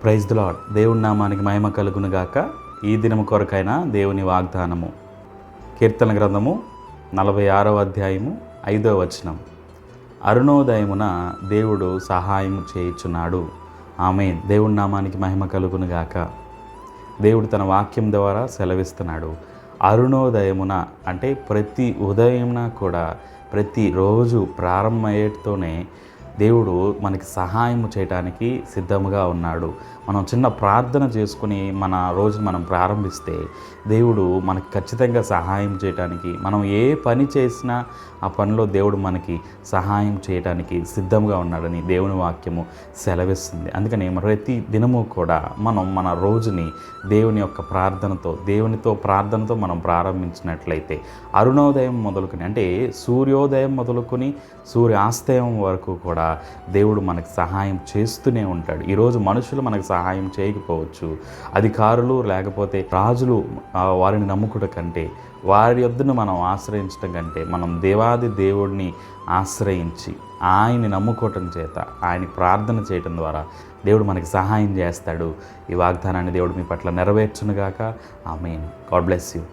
Praise the lord. దేవుని నామానికి మహిమ కలుగును గాక. ఈ దినము కొరకైన దేవుని వాగ్దానము. కీర్తన గ్రంథము 46వ అధ్యాయము 5వ వచనం. అరుణోదయమున దేవుడు సహాయము చేయుచున్నాడు. ఆమేన్. దేవుని నామానికి మహిమ కలుగును గాక. దేవుడు తన వాక్యం ద్వారా సెలవిస్తున్నాడు. అరుణోదయమున అంటే ప్రతి ఉదయమున కూడా ప్రతిరోజు ప్రారంభమయ్యేటతోనే దేవుడు మనకి సహాయం చేయడానికి సిద్ధంగా ఉన్నాడు. మనం చిన్న ప్రార్థన చేసుకుని మన రోజును మనం ప్రారంభిస్తే దేవుడు మనకి ఖచ్చితంగా సహాయం చేయడానికి, మనం ఏ పని చేసినా ఆ పనిలో దేవుడు మనకి సహాయం చేయడానికి సిద్ధంగా ఉన్నాడని దేవుని వాక్యము సెలవిస్తుంది. అందుకని ప్రతి దినము కూడా మనం మన రోజుని దేవుని యొక్క దేవునితో ప్రార్థనతో మనం ప్రారంభించినట్లయితే అరుణోదయం మొదలుకొని అంటే సూర్యోదయం మొదలుకొని సూర్యాస్తయం వరకు కూడా దేవుడు మనకు సహాయం చేస్తూనే ఉంటాడు. ఈరోజు మనుషులు మనకు సహాయం చేయకపోవచ్చు. అధికారులు లేకపోతే రాజులు వారిని నమ్ముకుట కంటే, వారి యొద్దను మనం ఆశ్రయించడం కంటే, మనం దేవాది దేవుడిని ఆశ్రయించి ఆయన్ని నమ్ముకోవటం చేత, ఆయన ప్రార్థన చేయటం ద్వారా దేవుడు మనకి సహాయం చేస్తాడు. ఈ వాగ్దానాన్ని దేవుడు మీ పట్ల నెరవేర్చునుగాక. ఆమేన్. God bless you.